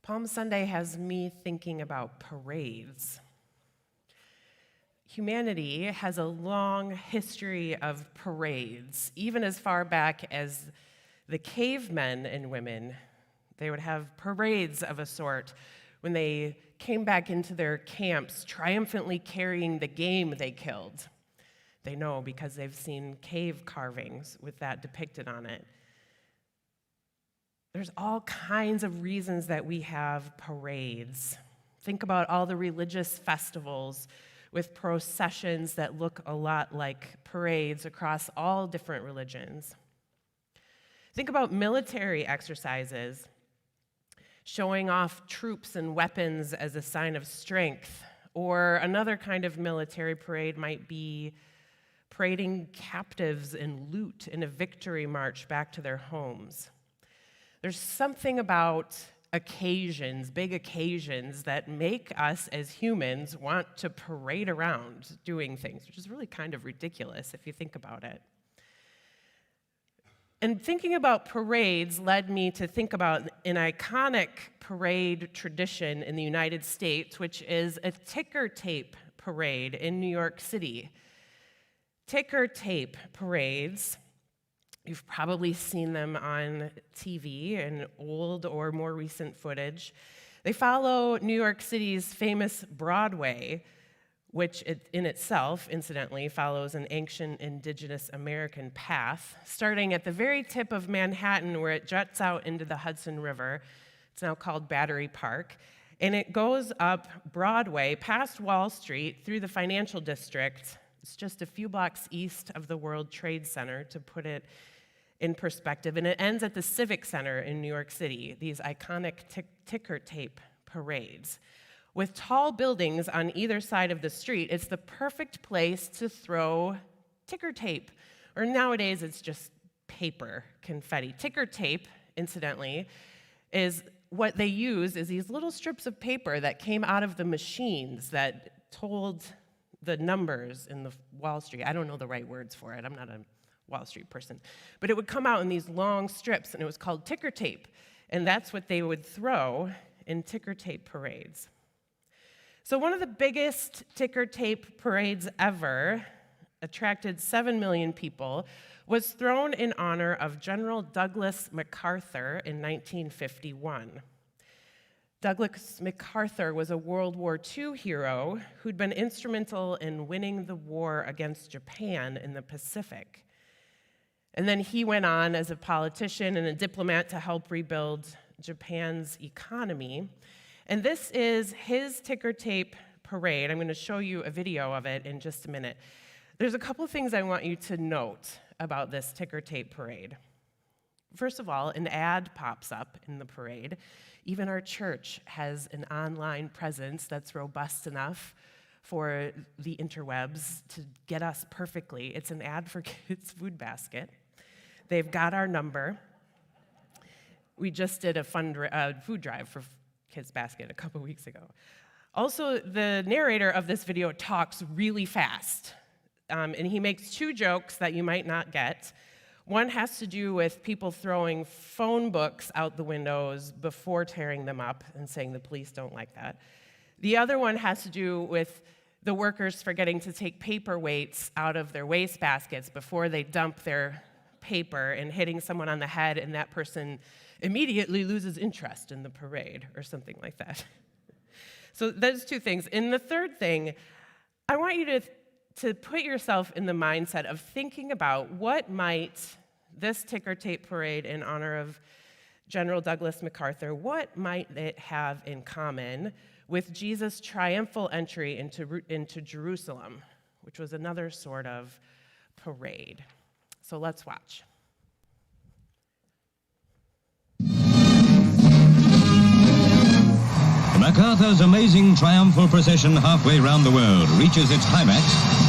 Palm Sunday has me thinking about parades. Humanity has a long history of parades. Even as far back as the cavemen and women, they would have parades of a sort when they came back into their camps, triumphantly carrying the game they killed. They know because they've seen cave carvings with that depicted on it. There's all kinds of reasons that we have parades. Think about all the religious festivals with processions that look a lot like parades across all different religions. Think about military exercises, showing off troops and weapons as a sign of strength. Or another kind of military parade might be parading captives and loot in a victory march back to their homes. There's something about occasions, big occasions, that make us as humans want to parade around doing things, which is really kind of ridiculous if you think about it. And thinking about parades led me to think about an iconic parade tradition in the United States, which is a ticker tape parade in New York City. Ticker tape parades, you've probably seen them on TV in old or more recent footage. They follow New York City's famous Broadway, which in itself, incidentally, follows an ancient indigenous American path, starting at the very tip of Manhattan where it juts out into the Hudson River. It's now called Battery Park. And it goes up Broadway, past Wall Street, through the financial district. It's just a few blocks east of the World Trade Center, to put it in perspective, and it ends at the Civic Center in New York City, these iconic ticker tape parades. With tall buildings on either side of the street, it's the perfect place to throw ticker tape, or nowadays it's just paper confetti. Ticker tape, incidentally, is what they use is these little strips of paper that came out of the machines that told the numbers in the Wall Street. I don't know the right words for it. I'm not a Wall Street person. But it would come out in these long strips, and it was called ticker tape. And that's what they would throw in ticker tape parades. So one of the biggest ticker tape parades ever, attracted 7 million people, was thrown in honor of General Douglas MacArthur in 1951. Douglas MacArthur was a World War II hero who'd been instrumental in winning the war against Japan in the Pacific. And then he went on as a politician and a diplomat to help rebuild Japan's economy. And this is his ticker tape parade. I'm going to show you a video of it in just a minute. There's a couple of things I want you to note about this ticker tape parade. First of all, an ad pops up in the parade. Even our church has an online presence that's robust enough for the interwebs to get us perfectly. It's an ad for Kids Food Basket. They've got our number. We just did a food drive for Kids Basket a couple weeks ago. Also, the narrator of this video talks really fast, and he makes 2 jokes that you might not get. One has to do with people throwing phone books out the windows before tearing them up and saying the police don't like that. The other one has to do with the workers forgetting to take paper weights out of their waste baskets before they dump their paper and hitting someone on the head, and that person immediately loses interest in the parade or something like that. So those 2 things. And the third thing, I want you to put yourself in the mindset of thinking about what might this ticker tape parade in honor of General Douglas MacArthur, what might it have in common with Jesus' triumphal entry into Jerusalem, which was another sort of parade. So let's watch. MacArthur's amazing triumphal procession halfway round the world reaches its climax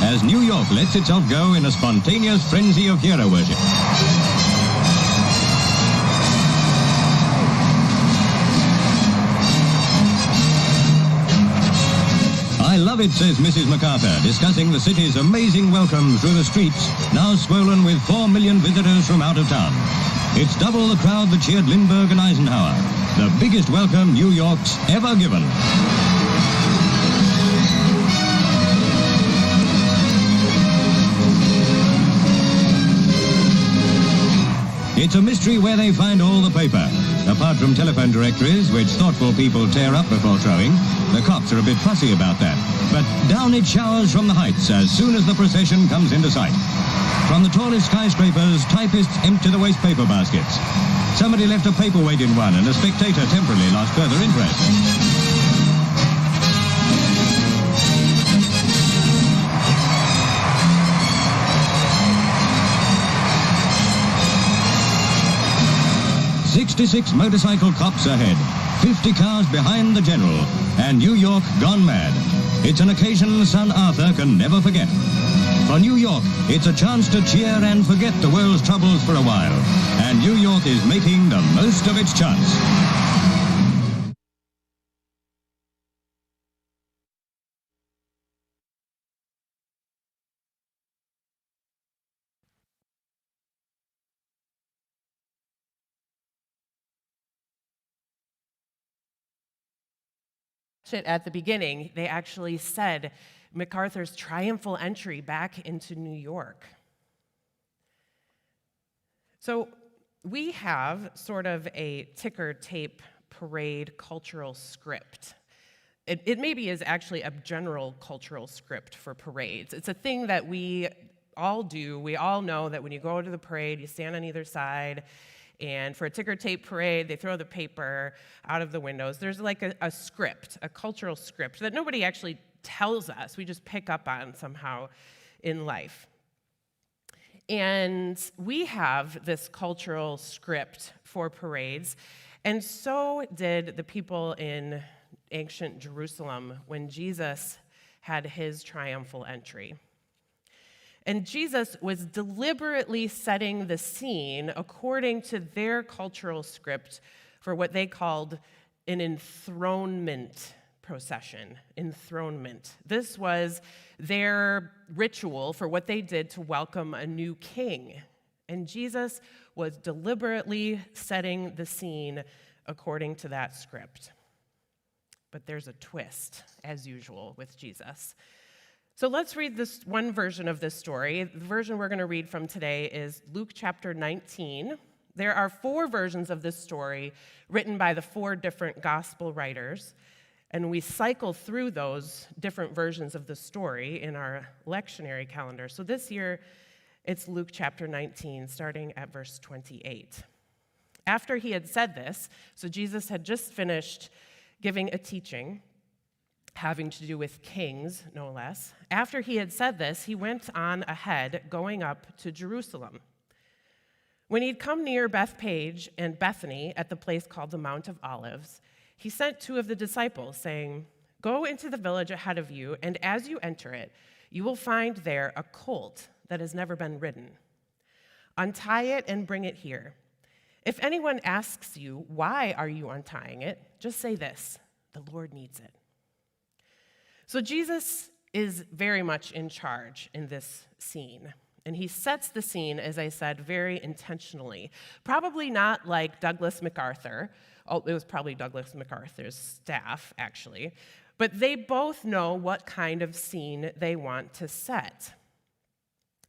as New York lets itself go in a spontaneous frenzy of hero worship. I love it, says Mrs. MacArthur, discussing the city's amazing welcome through the streets, now swollen with 4 million visitors from out of town. It's double the crowd that cheered Lindbergh and Eisenhower. the biggest welcome New York's ever given. It's a mystery where they find all the paper. Apart from telephone directories, which thoughtful people tear up before throwing, the cops are a bit fussy about that. But down it showers from the heights as soon as the procession comes into sight. From the tallest skyscrapers, typists empty the waste paper baskets. Somebody left a paperweight in one, and a spectator temporarily lost further interest. 66 motorcycle cops ahead, 50 cars behind the general, and New York gone mad. It's an occasion son Arthur can never forget. For New York, it's a chance to cheer and forget the world's troubles for a while. And New York is making the most of its chance. At the beginning, they actually said MacArthur's triumphal entry back into New York. So we have sort of a ticker tape parade cultural script. It maybe is actually a general cultural script for parades. It's a thing that we all do. We all know that when you go to the parade, you stand on either side. And for a ticker tape parade, they throw the paper out of the windows. There's like a script, a cultural script that nobody actually tells us. We just pick up on somehow in life. And we have this cultural script for parades, and so did the people in ancient Jerusalem when Jesus had his triumphal entry. And Jesus was deliberately setting the scene according to their cultural script for what they called an enthronement procession. Enthronement. This was their ritual for what they did to welcome a new king. And Jesus was deliberately setting the scene according to that script. But there's a twist, as usual, with Jesus. So let's read this one version of this story. The version we're going to read from today is Luke chapter 19. There are 4 versions of this story written by the 4 different gospel writers, and we cycle through those different versions of the story in our lectionary calendar. So this year, it's Luke chapter 19, starting at verse 28. After he had said this, so Jesus had just finished giving a teaching having to do with kings, no less. After he had said this, he went on ahead, going up to Jerusalem. When he'd come near Bethpage and Bethany at the place called the Mount of Olives, he sent 2 of the disciples, saying, "Go into the village ahead of you, and as you enter it, you will find there a colt that has never been ridden. Untie it and bring it here. If anyone asks you, 'Why are you untying it?' just say this, 'The Lord needs it.'" So Jesus is very much in charge in this scene. And he sets the scene, as I said, very intentionally. Probably not like Douglas MacArthur. Oh, it was probably Douglas MacArthur's staff, actually. But they both know what kind of scene they want to set.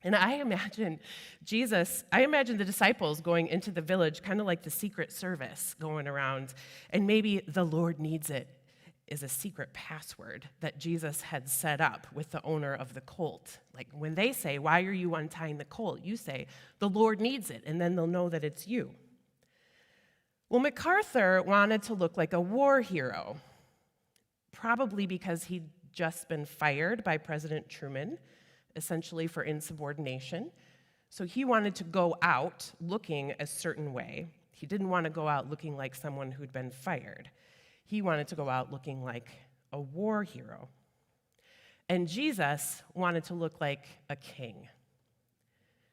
And I imagine the disciples going into the village, kind of like the Secret Service going around, and maybe "the Lord needs it" is a secret password that Jesus had set up with the owner of the colt. Like when they say, "Why are you untying the colt?" you say, "The Lord needs it," and then they'll know that it's you. Well, MacArthur wanted to look like a war hero, probably because he'd just been fired by President Truman, essentially for insubordination. So he wanted to go out looking a certain way. He didn't want to go out looking like someone who'd been fired. He wanted to go out looking like a war hero. And Jesus wanted to look like a king.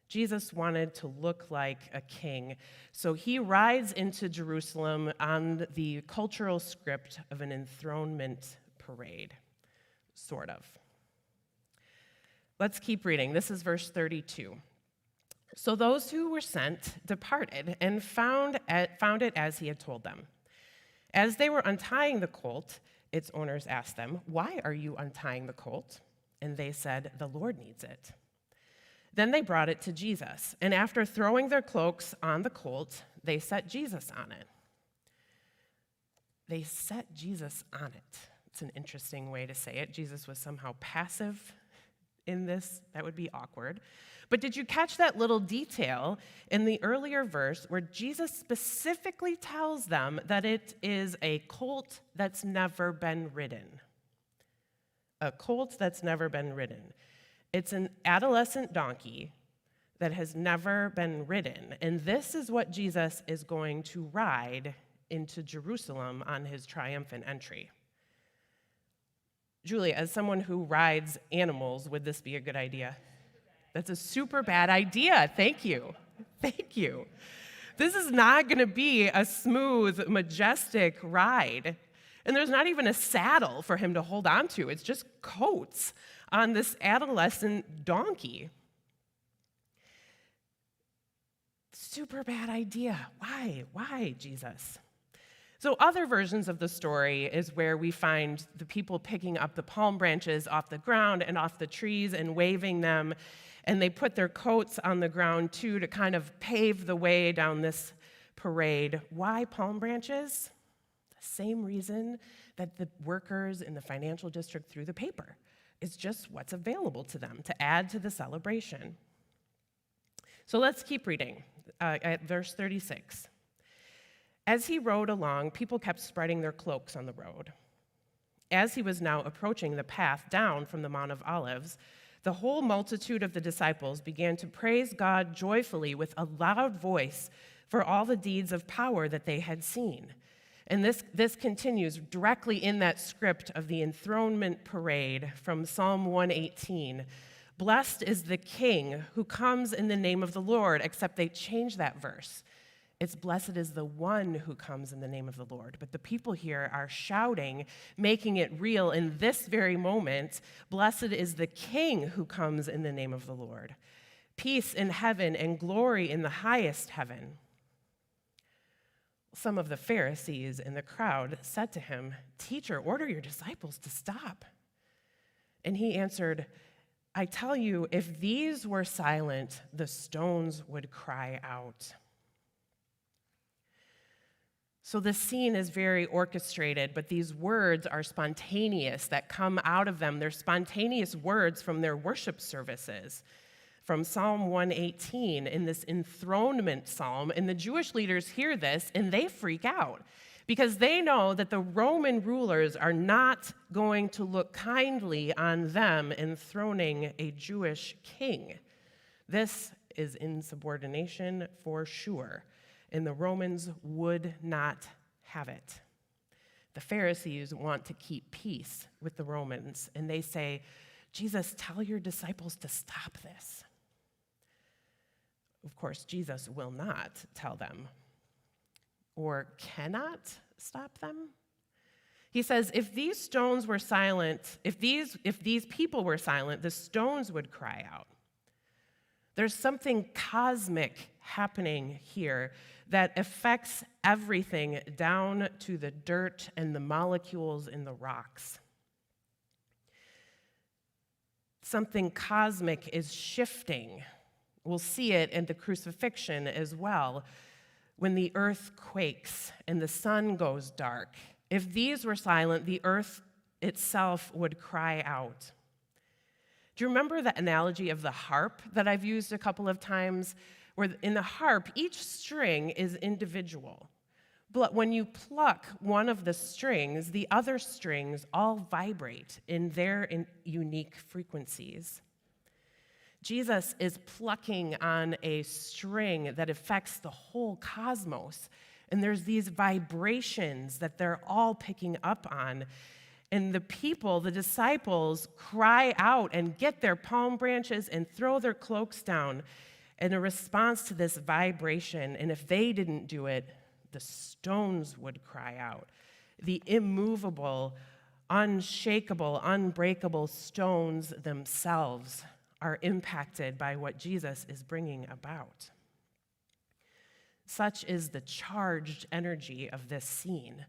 Jesus wanted to look like a king. So he rides into Jerusalem on the cultural script of an enthronement parade, sort of. Let's keep reading. This is verse 32. So those who were sent departed and found it as he had told them. As they were untying the colt, its owners asked them, "Why are you untying the colt?" And they said, "The Lord needs it." Then they brought it to Jesus, and after throwing their cloaks on the colt, they set Jesus on it. They set Jesus on it. It's an interesting way to say it. Jesus was somehow passive in this. That would be awkward. But did you catch that little detail in the earlier verse where Jesus specifically tells them that it is a colt that's never been ridden? A colt that's never been ridden. It's an adolescent donkey that has never been ridden. And this is what Jesus is going to ride into Jerusalem on his triumphant entry. Julie, as someone who rides animals, would this be a good idea? That's a super bad idea. Thank you. Thank you. This is not going to be a smooth, majestic ride. And there's not even a saddle for him to hold on to. It's just coats on this adolescent donkey. Super bad idea. Why? Why, Jesus? So other versions of the story is where we find the people picking up the palm branches off the ground and off the trees and waving them, and they put their coats on the ground too to kind of pave the way down this parade. Why palm branches? The same reason that the workers in the financial district threw the paper. It's just what's available to them to add to the celebration. So let's keep reading at verse 36. As he rode along, people kept spreading their cloaks on the road. As he was now approaching the path down from the Mount of Olives, the whole multitude of the disciples began to praise God joyfully with a loud voice for all the deeds of power that they had seen. And this continues directly in that script of the enthronement parade from Psalm 118. Blessed is the King who comes in the name of the Lord, except they change that verse. It's blessed is the one who comes in the name of the Lord. But the people here are shouting, making it real in this very moment. Blessed is the King who comes in the name of the Lord. Peace in heaven and glory in the highest heaven. Some of the Pharisees in the crowd said to him, "Teacher, order your disciples to stop." And he answered, "I tell you, if these were silent, the stones would cry out." So the scene is very orchestrated, but these words are spontaneous that come out of them. They're spontaneous words from their worship services, from Psalm 118 in this enthronement psalm. And the Jewish leaders hear this and they freak out because they know that the Roman rulers are not going to look kindly on them enthroning a Jewish king. This is insubordination for sure. And the Romans would not have it. The Pharisees want to keep peace with the Romans, and they say, "Jesus, tell your disciples to stop this." Of course, Jesus will not tell them, or cannot stop them. He says, if these stones were silent, if these people were silent, the stones would cry out. There's something cosmic happening here that affects everything down to the dirt and the molecules in the rocks. Something cosmic is shifting. We'll see it in the crucifixion as well, when the earth quakes and the sun goes dark. If these were silent, the earth itself would cry out. Do you remember the analogy of the harp that I've used a couple of times? Where in the harp, each string is individual. But when you pluck one of the strings, the other strings all vibrate in their unique frequencies. Jesus is plucking on a string that affects the whole cosmos. And there's these vibrations that they're all picking up on. And the people, the disciples, cry out and get their palm branches and throw their cloaks down in a response to this vibration. And if they didn't do it, the stones would cry out. The immovable, unshakable, unbreakable stones themselves are impacted by what Jesus is bringing about. Such is the charged energy of this scene.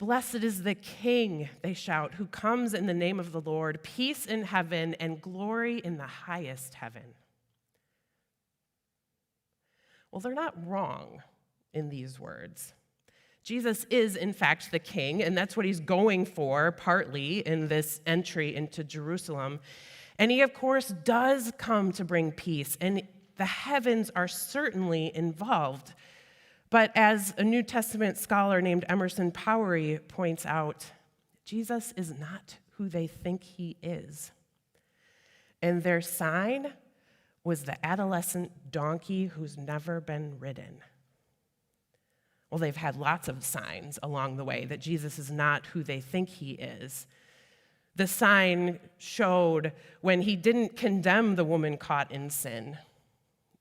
Blessed is the King, they shout, who comes in the name of the Lord, peace in heaven and glory in the highest heaven. Well, they're not wrong in these words. Jesus is, in fact, the King, and that's what he's going for, partly, in this entry into Jerusalem. And he, of course, does come to bring peace, and the heavens are certainly involved. But as a New Testament scholar named Emerson Powery points out, Jesus is not who they think he is. And their sign was the adolescent donkey who's never been ridden. Well, they've had lots of signs along the way that Jesus is not who they think he is. The sign showed when he didn't condemn the woman caught in sin.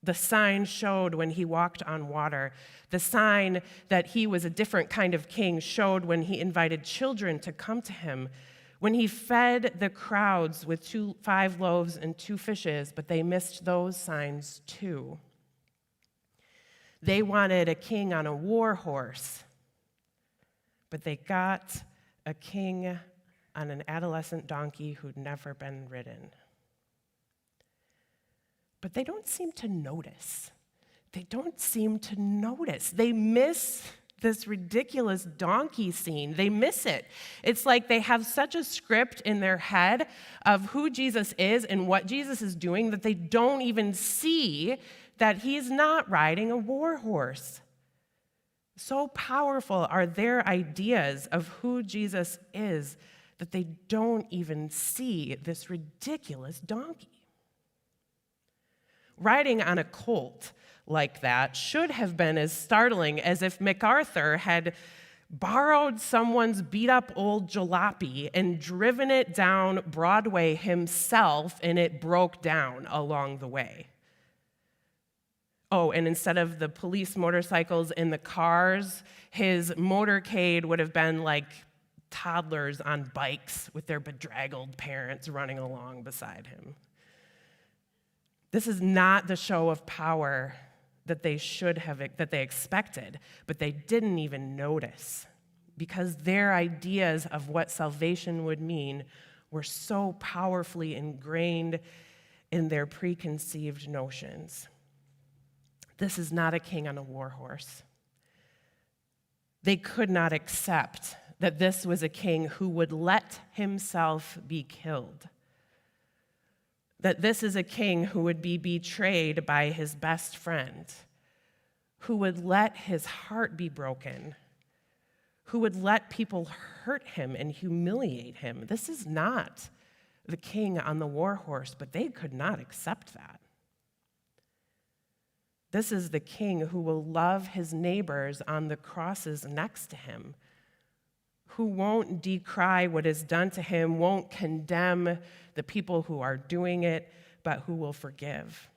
The sign showed when he walked on water. The sign that he was a different kind of king showed when he invited children to come to him, when he fed the crowds with 5 loaves and 2 fishes, but they missed those signs too. They wanted a king on a war horse, but they got a king on an adolescent donkey who'd never been ridden. But they don't seem to notice. They don't seem to notice. They miss this ridiculous donkey scene. They miss it. It's like they have such a script in their head of who Jesus is and what Jesus is doing that they don't even see that he's not riding a war horse. So powerful are their ideas of who Jesus is that they don't even see this ridiculous donkey. Riding on a colt like that should have been as startling as if MacArthur had borrowed someone's beat-up old jalopy and driven it down Broadway himself, and it broke down along the way. Oh, and instead of the police motorcycles in the cars, his motorcade would have been like toddlers on bikes with their bedraggled parents running along beside him. This is not the show of power that they expected, but they didn't even notice because their ideas of what salvation would mean were so powerfully ingrained in their preconceived notions. This is not a king on a war horse. They could not accept that this was a king who would let himself be killed. That this is a king who would be betrayed by his best friend, who would let his heart be broken, who would let people hurt him and humiliate him. This is not the king on the war horse, but they could not accept that. This is the king who will love his neighbors on the crosses next to him, who won't decry what is done to him, won't condemn the people who are doing it, but who will forgive.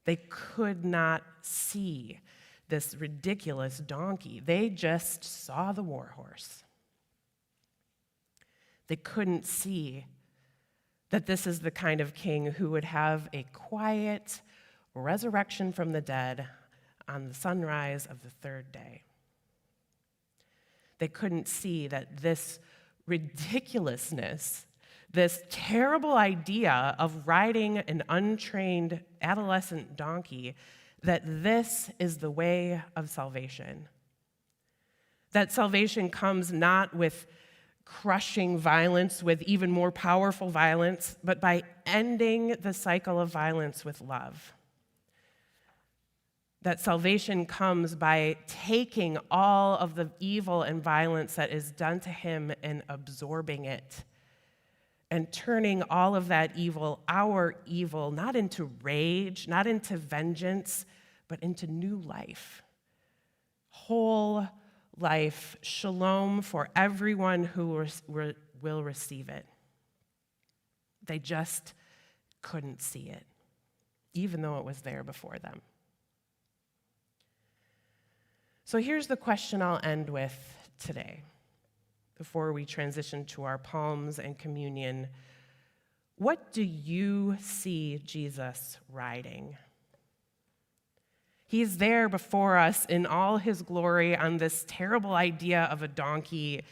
They could not see this ridiculous donkey. They just saw the war horse. They couldn't see that this is the kind of king who would have a quiet resurrection from the dead on the sunrise of the 3rd day. They couldn't see that this ridiculousness, this terrible idea of riding an untrained adolescent donkey, that this is the way of salvation. That salvation comes not with crushing violence, with even more powerful violence, but by ending the cycle of violence with love. That salvation comes by taking all of the evil and violence that is done to him and absorbing it, and turning all of that evil, our evil, not into rage, not into vengeance, but into new life. Whole life, shalom for everyone who will receive it. They just couldn't see it, even though it was there before them. So here's the question I'll end with today, before we transition to our palms and communion. What do you see Jesus riding? He's there before us in all his glory on this terrible idea of a donkey.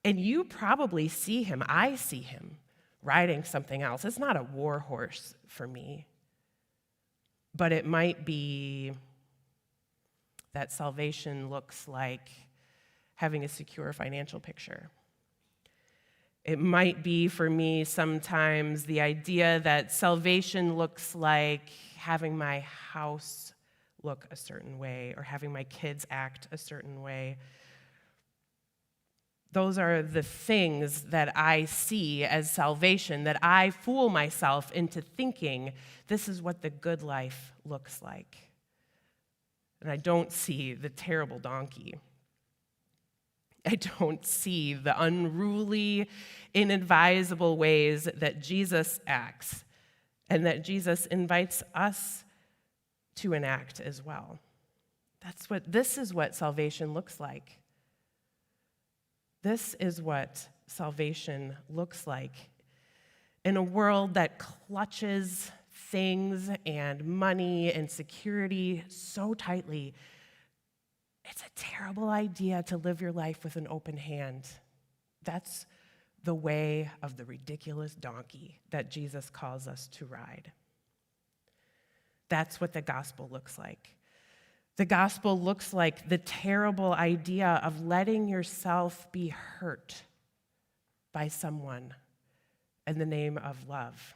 And you probably see him, I see him, riding something else. It's not a war horse for me, but it might be that salvation looks like having a secure financial picture. It might be for me sometimes the idea that salvation looks like having my house look a certain way or having my kids act a certain way. Those are the things that I see as salvation, that I fool myself into thinking this is what the good life looks like. And I don't see the terrible donkey. I don't see the unruly, inadvisable ways that Jesus acts and that Jesus invites us to enact as well. This is what salvation looks like. This is what salvation looks like in a world that clutches things and money and security so tightly. It's a terrible idea to live your life with an open hand. That's the way of the ridiculous donkey that Jesus calls us to ride. That's what the gospel looks like. The gospel looks like the terrible idea of letting yourself be hurt by someone in the name of love.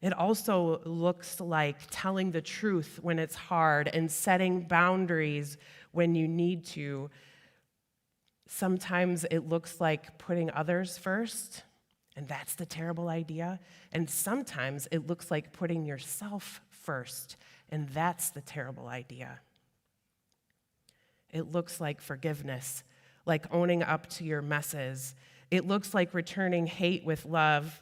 It also looks like telling the truth when it's hard and setting boundaries when you need to. Sometimes it looks like putting others first, and that's the terrible idea. And sometimes it looks like putting yourself first, and that's the terrible idea. It looks like forgiveness, like owning up to your messes. It looks like returning hate with love.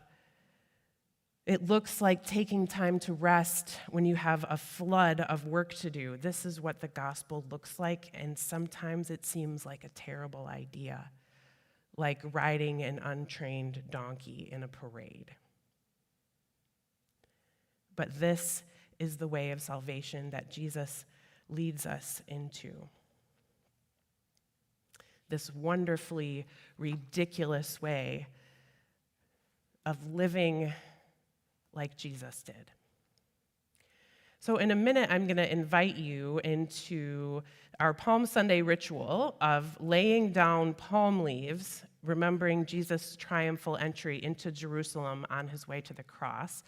It looks like taking time to rest when you have a flood of work to do. This is what the gospel looks like, and sometimes it seems like a terrible idea, like riding an untrained donkey in a parade. But this is the way of salvation that Jesus leads us into. This wonderfully ridiculous way of living like Jesus did. So in a minute, I'm going to invite you into our Palm Sunday ritual of laying down palm leaves, remembering Jesus' triumphal entry into Jerusalem on his way to the cross.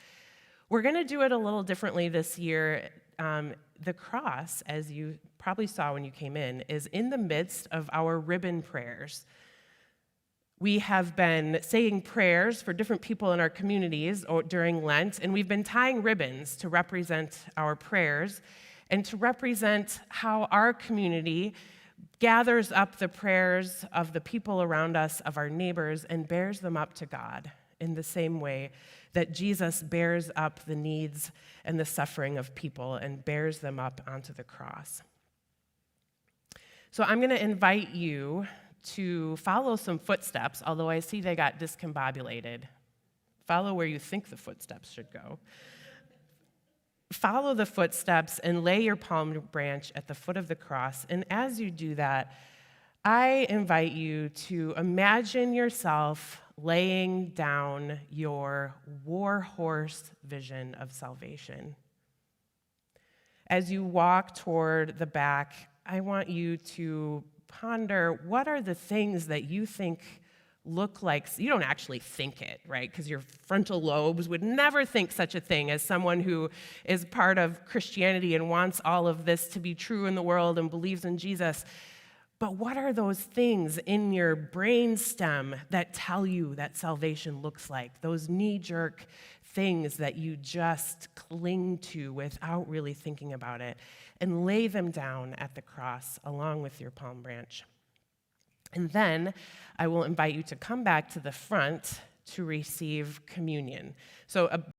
We're going to do it a little differently this year. The cross, as you probably saw when you came in, is in the midst of our ribbon prayers. We have been saying prayers for different people in our communities during Lent, and we've been tying ribbons to represent our prayers and to represent how our community gathers up the prayers of the people around us, of our neighbors, and bears them up to God in the same way that Jesus bears up the needs and the suffering of people and bears them up onto the cross. So I'm going to invite you to follow some footsteps, although I see they got discombobulated. Follow where you think the footsteps should go. Follow the footsteps and lay your palm branch at the foot of the cross. And as you do that, I invite you to imagine yourself laying down your war horse vision of salvation. As you walk toward the back, I want you to ponder, what are the things that you think look like? You don't actually think it, right? Because your frontal lobes would never think such a thing as someone who is part of Christianity and wants all of this to be true in the world and believes in Jesus. But what are those things in your brainstem that tell you that salvation looks like? Those knee-jerk things that you just cling to without really thinking about it, and lay them down at the cross along with your palm branch. And then I will invite you to come back to the front to receive communion. So